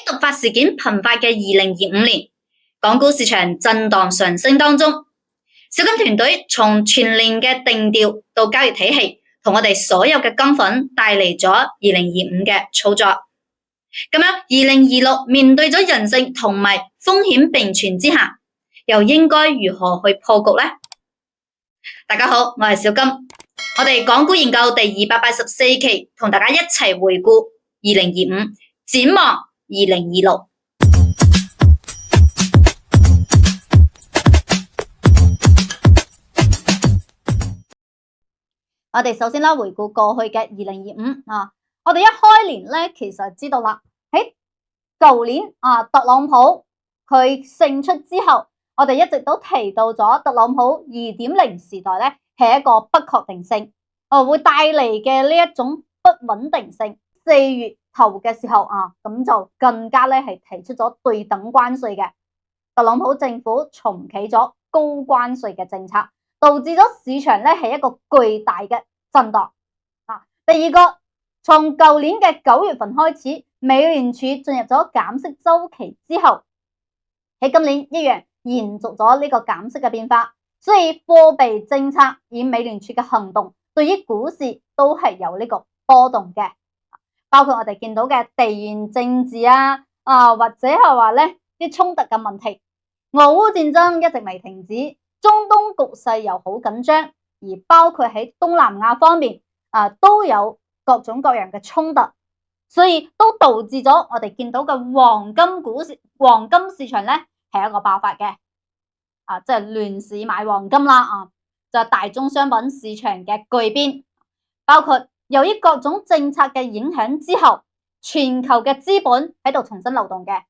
突發事件頻發嘅2025年，港股市場震盪上升當中，小金團隊從全年嘅定調到交易體系，同我哋所有嘅金粉帶嚟咗2025嘅操作。咁樣2026面對咗人性同埋風險並存之下，又應該如何去破局呢？大家好，我係小金，我哋港股研究第284期，同大家一齊回顧2025，展望2026。我哋首先啦，回顧過去嘅2025啊，我哋一開年咧，其實知道啦，喺舊年特朗普佢勝出之後，我哋一直都提到咗特朗普2.0時代咧係一個不確定性，會帶嚟嘅呢一種不穩定性。4月頭嘅時候咁就更加咧係提出咗對等關稅嘅，特朗普政府重啟咗高關稅嘅政策，導致咗市場咧係一個巨大嘅震盪。第二個，從舊年嘅9月份開始，美聯儲進入咗減息周期之後，喺今年一樣延續咗呢個減息嘅變化，所以貨幣政策以美聯儲嘅行動對於股市都係有呢個波動嘅，包括我哋見到嘅地緣政治或者係話咧啲衝突嘅問題，俄烏戰爭一直未停止，中東局勢又好緊張，而包括喺東南亞方面都有各種各樣嘅衝突，所以都導致咗我哋見到嘅黃金市場咧係一個爆發嘅，即係亂市買黃金啦，就係大宗商品市場嘅巨變，包括由於各種政策嘅影響之後，全球嘅資本喺度重新流動嘅。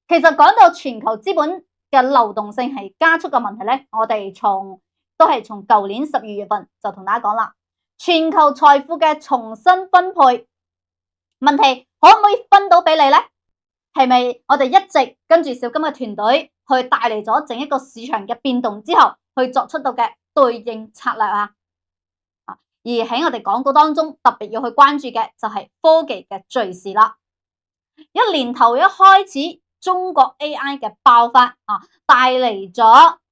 其實講到全球資本嘅流動性係加速嘅問題咧，我哋都係從舊年12月份就同大家講啦，全球財富嘅重新分配問題可唔可以分到俾你咧？係咪我哋一直跟住小金嘅團隊去帶嚟咗整一個市場嘅變動之後，去作出到嘅對應策略而喺我哋港股當中特別要去關注嘅就係科技嘅敘事啦。一年頭一開始，中國 AI 嘅爆發帶嚟咗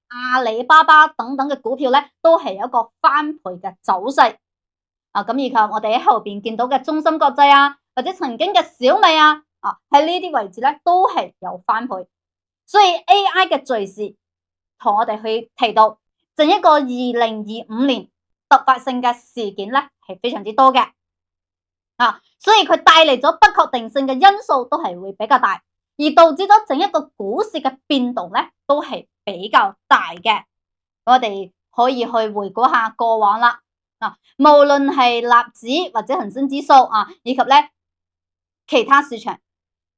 阿里巴巴等等嘅股票咧，都係有一個翻倍嘅走勢咁以及我哋喺後邊見到嘅中芯國際或者曾經嘅小米喺呢啲位置咧都係有翻倍，所以 AI 嘅敘事同我哋去提到整一個2025年突發性嘅事件咧係非常之多嘅所以佢帶嚟咗不確定性嘅因素都係會比較大，而導致咗整一個股市嘅變動咧都係比較大嘅。我哋可以去回顧下過往啦無論係納指或者恒生指數以及咧其他市場，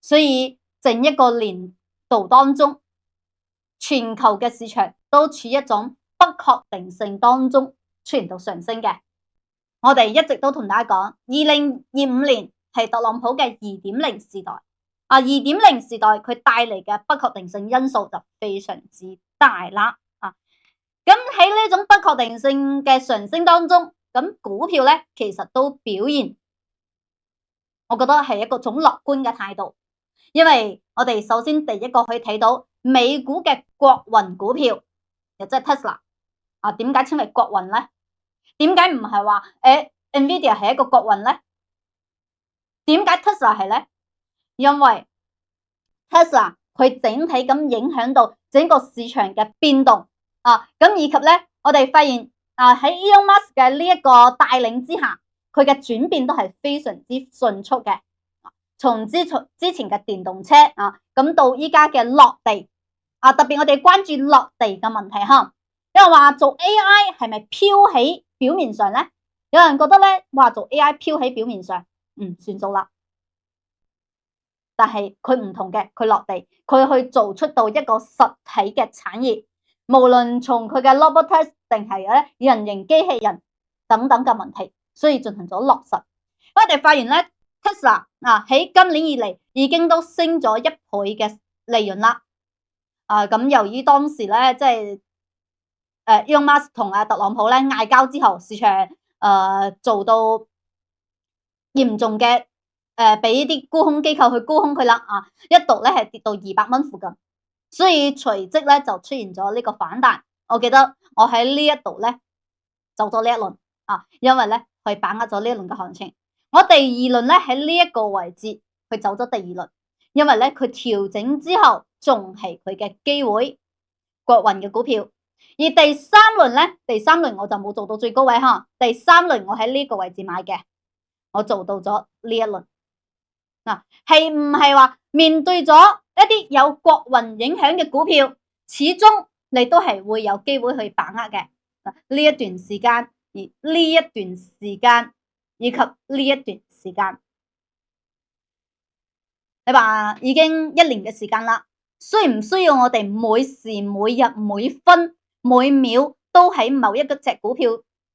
所以整一個年度當中，全球嘅市場都處於一種不確定性當中出現到上升嘅。我哋一直都同大家講，2025年係特朗普嘅2.0時代2.0時代佢帶嚟嘅不確定性因素就非常之大啦咁喺呢種不確定性嘅上升當中，咁股票咧其實都表現，我覺得係一個種樂觀嘅態度，因為我哋首先第一個可以睇到美股嘅國運股票，亦即係 Tesla 點解稱為國運咧？點解唔係話Nvidia 係一個國運咧？點解 Tesla 係咧？因為 Tesla 佢整體咁影響到整個市場嘅變動咁以及咧，我哋發現喺 Elon Musk 嘅呢一個帶領之下，佢嘅轉變都係非常之迅速嘅。從之前嘅電動車咁到依家嘅落地特別我哋關注落地嘅問題因為話做 AI 係咪飄喺表面上咧？有人覺得咧話做 AI 飄喺表面上，算數啦。但係佢唔同嘅，佢落地，佢去做出到一個實體嘅產業，無論從佢嘅 robotics 定係人形機器人等等嘅問題，所以進行咗落實。我哋發現咧 Tesla 喺今年以嚟已經都升咗1倍嘅利潤啦。咁由於當時咧即係Elon Musk 同特朗普咧嗌交之後，市場做到嚴重嘅俾啲沽空機構去沽空佢啦，一度咧係跌到200蚊附近，所以隨即咧就出現咗呢個反彈。我記得我喺呢一度咧走咗呢一輪因為咧去把握咗呢一輪嘅行情。我第二輪咧喺呢一個位置去走咗第二輪，因為咧佢調整之後仲係佢嘅機會，國運嘅股票。而第三輪我就冇做到最高位哈，第三輪我喺呢個位置買嘅，我做到咗呢一輪。係唔係話面對咗一啲有國運影響嘅股票，始終你都係會有機會去把握嘅。呢一段時間，而呢一段時間以及呢一段時間，你話已經1年嘅時間啦，需唔需要我哋每時每日每分每秒都喺某一隻股票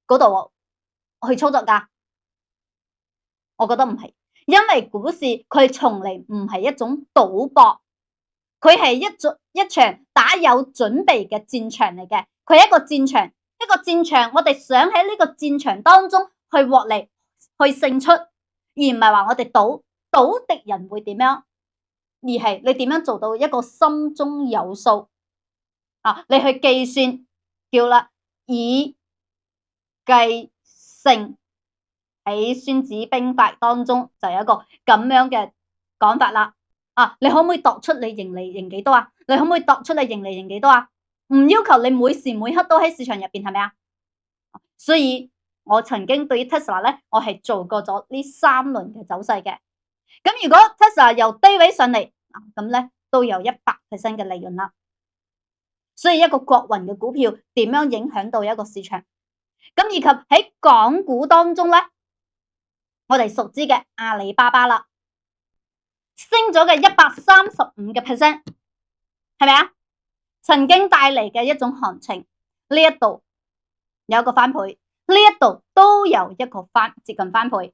嗰度去操作㗎？我覺得唔係。因為股市佢從嚟唔係一種賭博，佢係一場打有準備嘅戰場嚟嘅。佢係一個戰場，我哋想喺呢個戰場當中去獲利，去勝出，而唔係話我哋賭敵人會點樣，而係你點樣做到一個心中有數你去計算，叫啦以計勝。喺孫子兵法當中就有一個咁樣嘅講法啦。你可唔可以度出你盈利贏幾多啊？你可唔可以度出你盈利贏幾多啊？唔要求你每時每刻都喺市場入邊，係咪啊？所以我曾經對於 Tesla 咧，我係做過咗呢3輪嘅走勢嘅。咁如果 Tesla 由低位上嚟，咁咧都有100% 嘅利潤啦。所以一個國運嘅股票點樣影響到一個市場？咁以及喺港股當中咧，我哋熟知嘅阿里巴巴啦，升咗嘅135%，係咪啊？曾經帶嚟嘅一種行情，呢一度有一個翻倍，呢一度都有一個接近翻倍。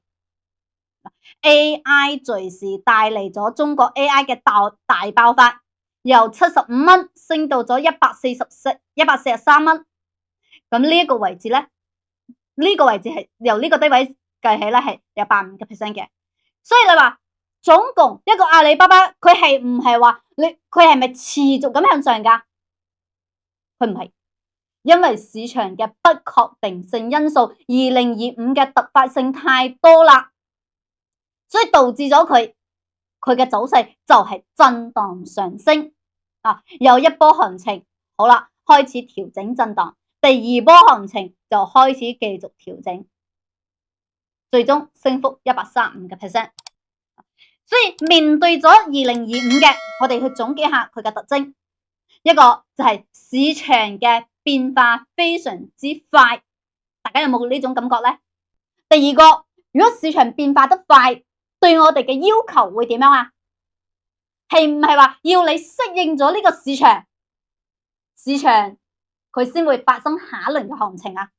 AI 隨時帶嚟咗中國 AI 嘅大爆發，由75蚊升到咗143蚊。咁呢一個位置咧，呢個位置係由呢個低位計起咧係有85%嘅，所以你話總共一個阿里巴巴佢係唔係話佢係咪持續咁向上噶？佢唔係，因為市場嘅不確定性因素，2025嘅突發性太多啦，所以導致咗佢嘅走勢就係震盪上升有一波行情，好啦，開始調整震盪，第二波行情就開始繼續調整。最終升幅135%，所以面對咗2025嘅，我哋去總結下佢嘅特徵。一個就係市場嘅變化非常之快，大家有冇呢種感覺呢？第二個，如果市場變化得快，對我哋嘅要求會點樣啊？係唔係話要你適應咗呢個市場佢先會發生下一輪嘅行情啊？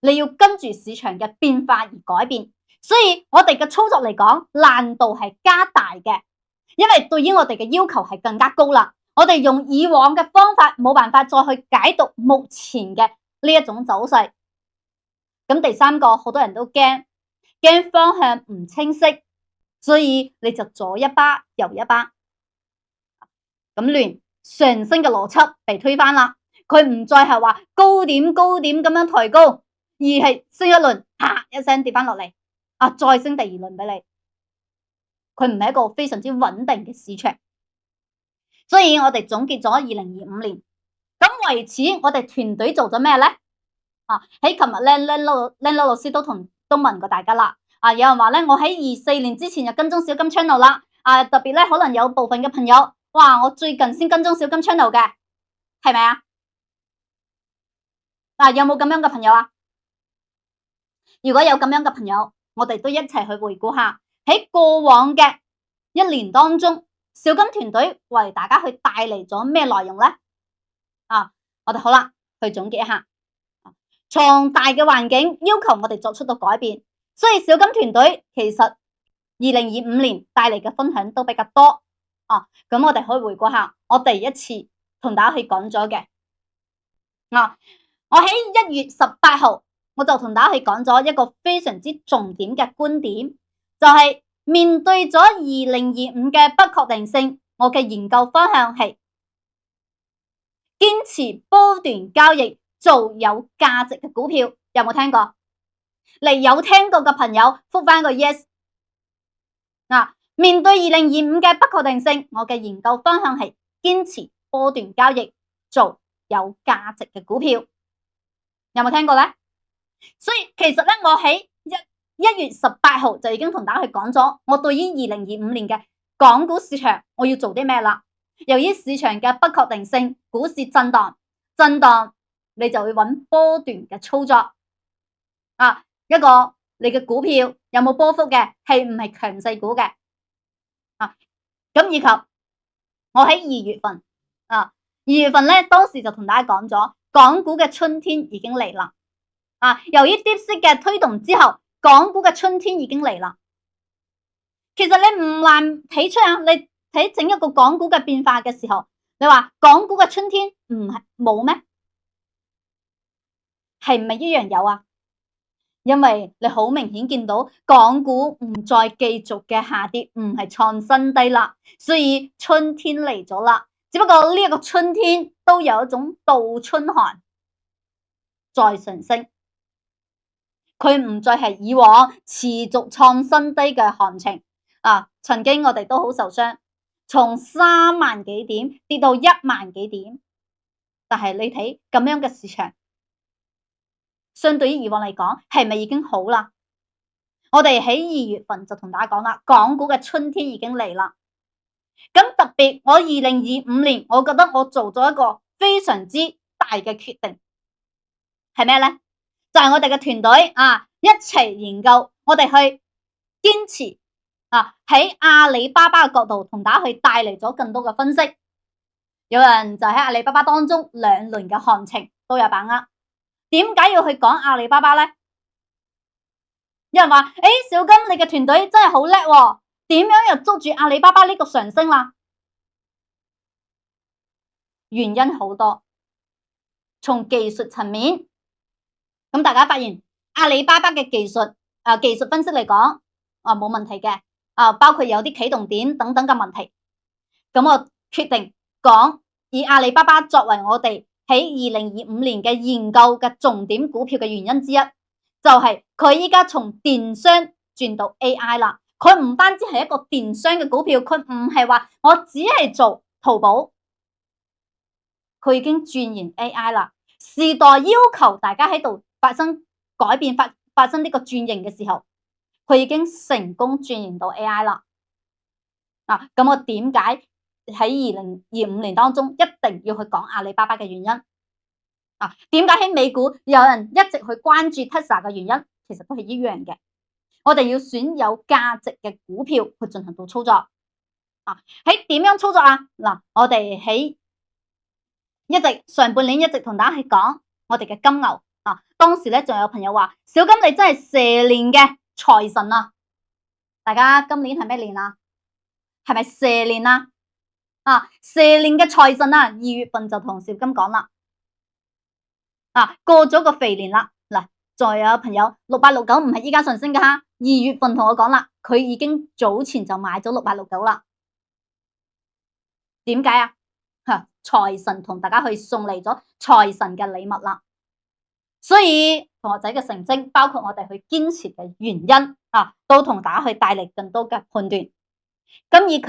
你要跟住市場嘅變化而改變，所以我哋嘅操作嚟講，難度係加大嘅，因為對於我哋嘅要求係更加高啦。我哋用以往嘅方法冇辦法再去解讀目前嘅呢一種走勢。咁第三個，好多人都驚方向唔清晰，所以你就左一巴右一巴，咁亂上升嘅邏輯被推翻啦。佢唔再係話高點咁樣抬高，而係升一輪，啪一聲跌翻落嚟，再升第二輪俾你。佢唔係一個非常之穩定嘅市場，所以我哋總結咗2025年。咁為此，我哋團隊做咗咩咧？喺琴日咧，靚老師都問過大家啦。有人話咧，我喺24年之前就跟蹤小金 channel 啦。特別咧，可能有部分嘅朋友，哇，我最近先跟蹤小金 channel 嘅，係咪啊？有冇咁樣嘅朋友啊？如果有咁樣嘅朋友，我哋都一齊去回顧下喺過往嘅1年當中，小金團隊為大家去帶嚟咗咩內容咧？我哋好啦，去總結一下。從大嘅環境要求我哋作出到改變，所以小金團隊其實2025年帶嚟嘅分享都比較多。咁我哋可以回顧下我第一次同大家去講咗嘅。我喺1月18號，我就同大家去講咗一個非常之重點嘅觀點，就係面對咗2025嘅不確定性，我嘅研究方向係堅持波段交易，做有價值嘅股票。有冇聽過？嚟有聽過嘅朋友覆返個 yes。面對2025嘅不確定性，我嘅研究方向係堅持波段交易，做有價值嘅股票。有冇聽過呢？所以其實咧，我喺1月18號就已經同大家去講咗，我對於2025年嘅港股市場我要做啲咩啦。由於市場嘅不確定性，股市震盪，你就會揾波段嘅操作。一個你嘅股票有冇波幅嘅，係唔係強勢股嘅？咁以及我喺2月份2月份咧，當時就同大家講咗，港股嘅春天已經嚟啦。由於 DeepSeek 嘅推動之後，港股嘅春天已經嚟啦。其實你唔難睇出啊，你睇整一個港股嘅變化嘅時候，你話港股嘅春天唔係冇咩？係唔係一樣有啊？因為你好明顯見到港股唔再繼續嘅下跌，唔係創新低啦，所以春天嚟咗啦。只不過呢一個春天都有一種倒春寒再上升，佢唔再係以往持續創新低嘅行情。曾經我哋都好受傷，從3萬幾點跌到1萬幾點，但係你睇咁樣嘅市場，相對於以往嚟講，係咪已經好啦？我哋喺2月份就同大家講啦，港股嘅春天已經嚟啦。咁特別我2025年，我覺得我做咗一個非常之大嘅決定，係咩呢？就係我哋嘅團隊一齊研究，我哋去堅持喺阿里巴巴嘅角度同大家去帶嚟咗更多嘅分析。有人就喺阿里巴巴當中2輪嘅行情都有把握。點解要去講阿里巴巴呢？有人話：小金你嘅團隊真係好叻喎，點樣又捉住阿里巴巴呢個上升啦？原因好多，從技術層面，咁大家發現阿里巴巴嘅技術分析嚟講冇問題嘅，包括有啲啟動點等等嘅問題。咁我決定講以阿里巴巴作為我哋喺2025年嘅研究嘅重點股票嘅原因之一，就係佢依家從電商轉到 AI 啦。佢唔單止係一個電商嘅股票，佢唔係話我只係做淘寶，佢已經轉型 AI 啦。時代要求大家喺度發生改變，發生呢個轉型嘅時候，佢已經成功轉型到 AI 啦。咁我點解喺2025年當中一定要去講阿里巴巴嘅原因？點解喺美股有人一直去關注 Tesla 嘅原因？其實都係一樣嘅。我哋要選有價值嘅股票去進行到操作。喺點樣操作啊？我哋喺上半年一直同大家去講我哋嘅金牛。當時咧仲有朋友話：小金你真係蛇年嘅財神啊！大家今年係咩年啊？係咪蛇年啊？蛇年嘅財神啊！2月份就同小金講啦。過咗個肥年啦。再有朋友6869唔係依家上升嘅哈，2月份同我講啦，佢已經早前就買咗6869啦。點解啊？財神同大家去送嚟咗財神嘅禮物啦。所以同學仔嘅成績，包括我哋去堅持嘅原因都同大家去帶嚟更多嘅判斷。咁以及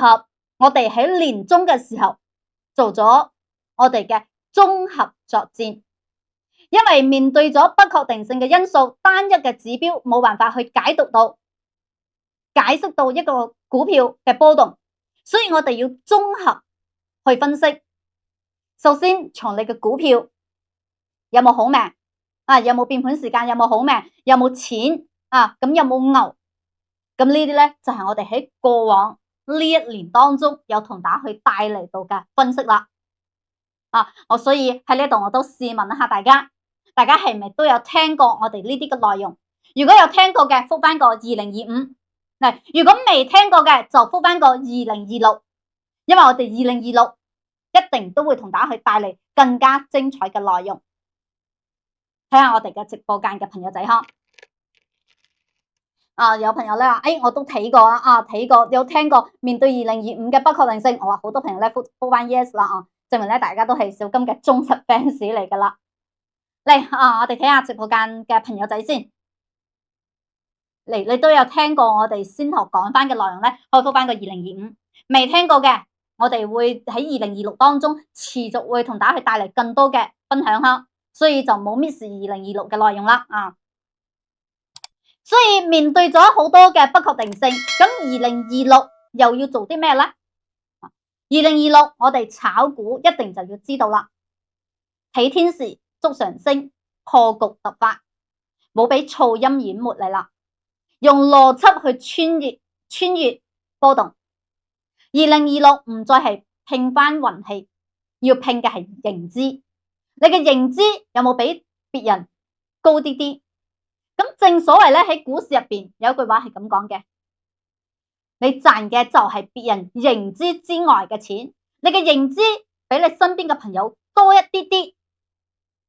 我哋喺年中嘅時候做咗我哋嘅綜合作戰。因為面對咗不確定性嘅因素，單一嘅指標冇辦法去解釋到一個股票嘅波動，所以我哋要綜合去分析。首先從你嘅股票有冇好命有冇變盤時間，有冇好命，有冇錢咁有冇牛，咁呢啲咧就係我哋喺過往呢一年當中有同大家去帶嚟到嘅分析啦。我所以喺呢度我都試問一下大家係咪都有聽過我哋呢啲嘅內容？如果有聽過嘅，覆返個2025。如果未聽過嘅，就覆返個2026。因為我哋2026一定都會同大家去帶嚟更加精彩嘅內容。睇下我哋嘅直播間嘅朋友仔有朋友咧話，我都睇過睇過，有聽過面對2025嘅不確定性，我話好多朋友咧覆翻 yes 啦證明咧大家都係小金嘅忠實 fans 嚟噶啦。嚟我哋睇下直播間嘅朋友仔先。嚟，你都有聽過我哋先頭講翻嘅內容咧，可以覆翻個2025。未聽過嘅，我哋會喺2026當中持續會同大家去帶嚟更多嘅分享哈，所以就冇 miss 2026嘅內容啦所以面對咗好多嘅不確定性，咁2026又要做啲咩咧？2026我哋炒股一定就要知道啦，睇天時捉上升，破局突發，冇俾噪音淹沒你啦，用邏輯去穿越波動。2026唔再係拼翻運氣，要拼嘅係認知。你嘅認知有冇比別人高啲啲？咁正所謂咧，喺股市入邊有一句話係咁講嘅，你賺嘅就係別人認知之外嘅錢，你嘅認知比你身邊嘅朋友多一啲啲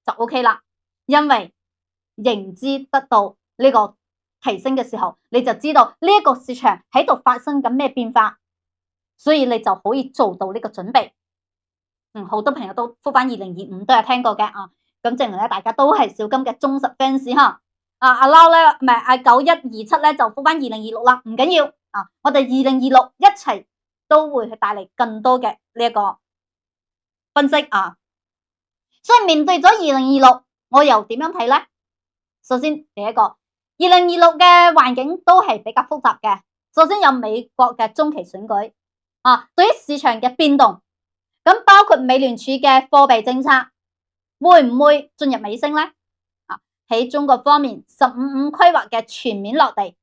就 OK 啦。因為認知得到呢個提升嘅時候，你就知道呢一個市場喺度發生緊咩變化，所以你就可以做到呢個準備。好多朋友都覆翻2025都有聽過嘅咁證明咧大家都係小金嘅忠實 fans 哈。阿撈咧唔係阿9127咧就覆翻2026啦，唔緊要我哋2026一齊都會去帶嚟更多嘅呢一個分析所以面對咗2026，我又點樣睇咧？首先第一個2026嘅環境都係比較複雜嘅。首先有美國嘅中期選舉對於市場嘅變動，咁包括美聯儲嘅貨幣政策會唔會進入尾聲咧？喺中國方面，15規劃嘅全面落地，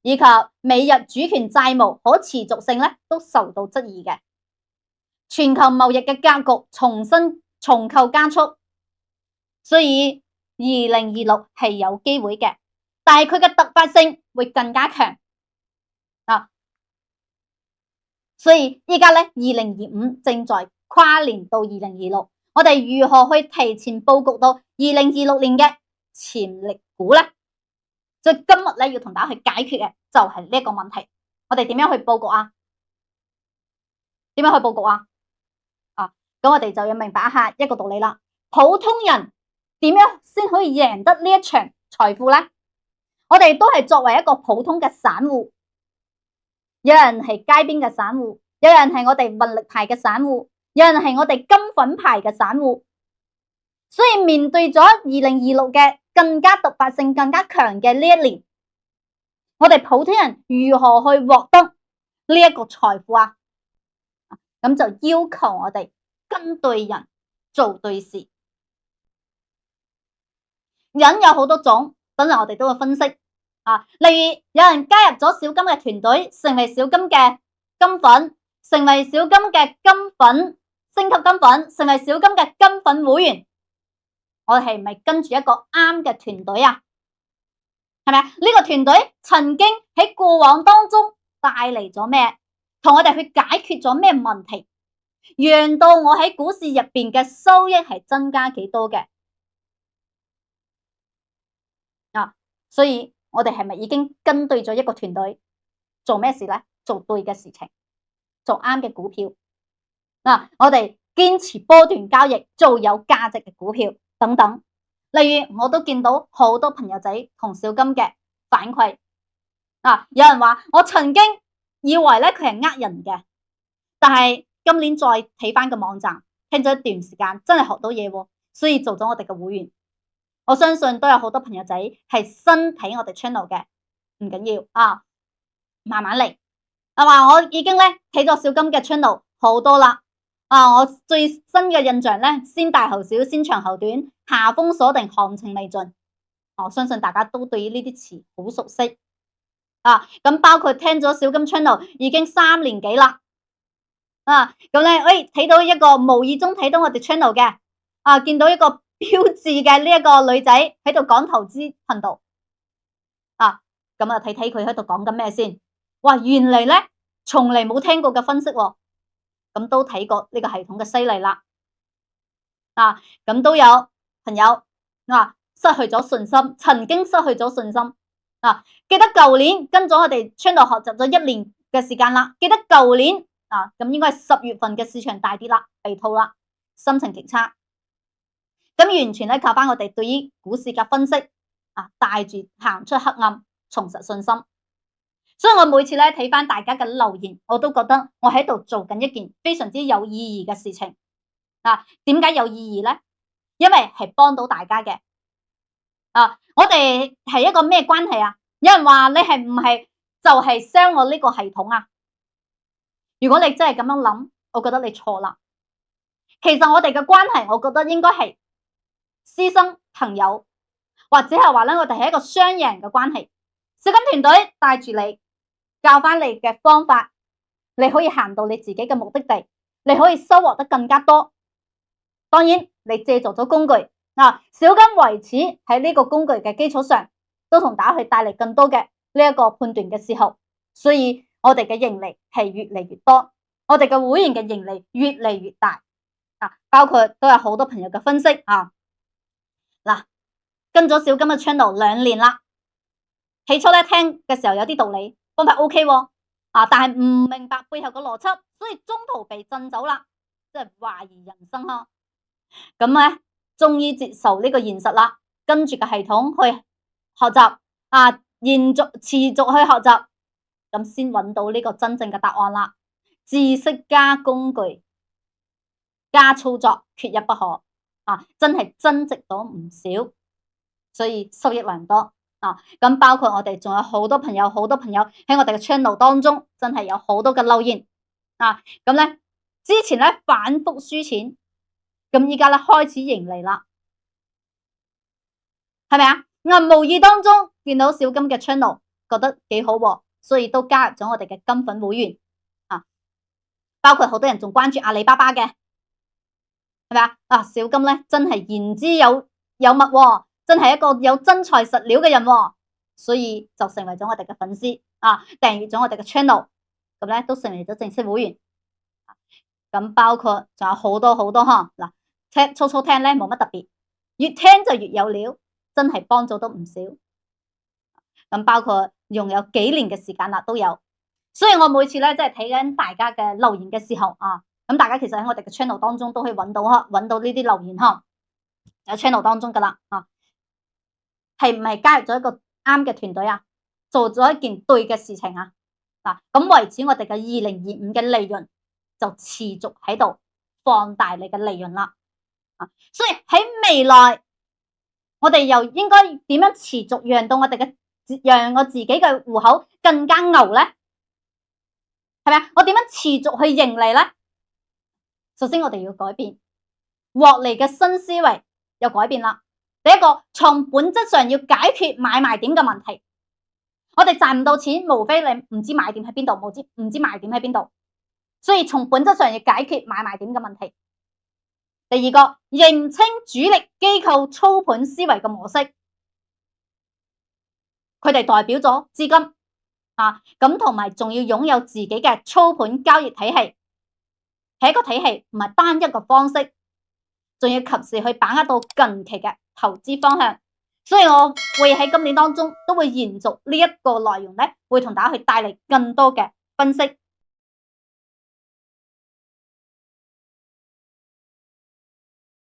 以及美日主權債務可持續性咧，都受到質疑嘅。全球貿易嘅格局重構加速，所以2026係有機會嘅，但係佢嘅突發性會更加強所以依家咧2025正在跨年到2026，我哋如何去提前布局到2026年嘅潛力股咧？所以今日咧要同大家去解決嘅就係呢一個問題，我哋點樣去布局點樣去布局咁我哋就要明白一下一個道理啦。普通人點樣先可以贏得呢一場財富咧？我哋都係作為一個普通嘅散戶，有人係街邊嘅散戶，有人係我哋運力牌嘅散戶，有人係我哋金粉牌嘅散戶。所以面對咗2026嘅更加突發性更加強嘅呢一年，我哋普通人如何去獲得呢一個財富咁就要求我哋跟對人做對事。人有好多種，等陣我哋都會分析例如有人加入咗小金嘅團隊，成為小金嘅金粉，成為小金嘅金粉，升級金粉，成為小金嘅金粉會員，我哋係咪跟住一個啱嘅團隊係咪呢個團隊曾經喺過往當中帶嚟咗咩？同我哋去解決咗咩問題？讓到我喺股市入邊嘅收益係增加幾多嘅所以我哋係咪已經跟對咗一個團隊做咩事咧？做對嘅事情，做啱嘅股票我哋堅持波段交易，做有價值嘅股票等等。例如我都見到好多朋友仔同小金嘅反饋有人話我曾經以為咧佢係呃人嘅，但係今年再睇翻個網站，聽咗一段時間，真係學到嘢所以做咗我哋嘅會員。我相信都有好多朋友仔係新睇我哋 channel 嘅，唔緊要慢慢嚟。話我已經咧睇咗小金嘅 channel 好多啦。我最新嘅印象咧，先大後小，先長後短，下風鎖定，行情未盡。我相信大家都對於呢啲詞好熟悉咁包括聽咗小金 channel 已經3年幾啦咁咧，睇到一個無意中睇到我哋 channel 嘅見到一個標誌嘅呢一個女仔喺度講投資頻道咁睇睇佢喺度講緊咩先。哇，原嚟咧從嚟冇聽過嘅分析咁都睇過呢個系統嘅犀利啦咁都有朋友失去咗信心，曾經失去咗信心啊，記得舊年跟咗我哋 channel 學習咗1年嘅時間啦，記得舊年啊，咁應該係10月份嘅市場大跌啦，被套啦，心情極差。咁完全咧靠翻我哋對於股市嘅分析啊，帶住行出黑暗，重拾信心。所以我每次咧睇翻大家嘅留言，我都覺得我喺度做緊一件非常之有意義嘅事情。啊，點解有意義咧？因為係幫到大家嘅。啊，我哋係一個咩關係啊？有人話你係唔係就係 sell 我呢個系統啊？如果你真係咁樣諗，我覺得你錯啦。其實我哋嘅關係，我覺得應該係師生朋友，或者係話咧，我哋係一個雙贏嘅關係。小金團隊帶住你，教翻你嘅方法，你可以行到你自己嘅目的地，你可以收穫得更加多。當然，你借助咗工具啊，小金為此喺呢個工具嘅基礎上，都同大家去帶嚟更多嘅呢一個判斷嘅時候，所以我哋嘅盈利係越嚟越多，我哋嘅會員嘅盈利越嚟越大啊！包括都有好多朋友嘅分析啊，嗱，跟咗小金嘅 channel 2年啦，起初咧聽嘅時候有啲道理，方法 OK 喎，啊，但係唔明白背後嘅邏輯，所以中途被震走啦，即係懷疑人生呵。咁咧，終於接受呢個現實啦，跟住個系統去學習啊，延續持續去學習，咁先揾到呢個真正嘅答案啦。知識加工具加操作，缺一不可啊！真係增值咗唔少，所以收益良多啊！咁包括我哋仲有好多朋友喺我哋嘅 channel 當中，真係有好多嘅留言啊！咁咧，之前咧反覆輸錢。咁依家咧開始盈利啦，係咪啊？我無意當中見到小金嘅 channel，覺得幾好喎，所以都加入咗我哋嘅金粉會員啊。包括好多人仲關注阿里巴巴嘅，係咪啊？啊，小金咧真係言之有物喎，真係一個有真材實料嘅人喎，所以就成為咗我哋嘅粉絲啊，訂閱咗我哋嘅 channel， 咁咧都成為咗正式會員。咁包括仲有好多呵，嗱。初初聽咧冇乜特別，越聽就越有料，真係幫助到唔少。咁包括用有幾年嘅時間啦都有，所以我每次咧即係睇緊大家嘅留言嘅時候啊，咁大家其實喺我哋嘅 channel 當中都可以揾到呢啲留言呵，喺 channel 當中噶啦啊，係唔係加入咗一個啱嘅團隊啊？做咗一件對嘅事情啊？嗱，咁為此我哋嘅2025嘅利潤就持續喺度放大你嘅利潤啦。所以喺未來，我哋又應該點樣持續讓我自己嘅戶口更加牛咧？係咪啊？我點樣持續去盈利咧？首先我哋要改變獲利嘅新思維，有改變啦。第一個，從本質上要解決買賣點嘅問題。我哋賺唔到錢，無非你唔知買點喺邊度，唔知賣點喺邊度，所以從本質上要解決買賣點嘅問題。第二個，認清主力機構操盤思維嘅模式，佢哋代表咗資金啊，咁同埋仲要擁有自己嘅操盤交易體系，係一個體系，唔係單一個方式，仲要及時去把握到近期嘅投資方向。所以我會喺今年當中都會延續呢一個內容咧，會同大家去帶嚟更多嘅分析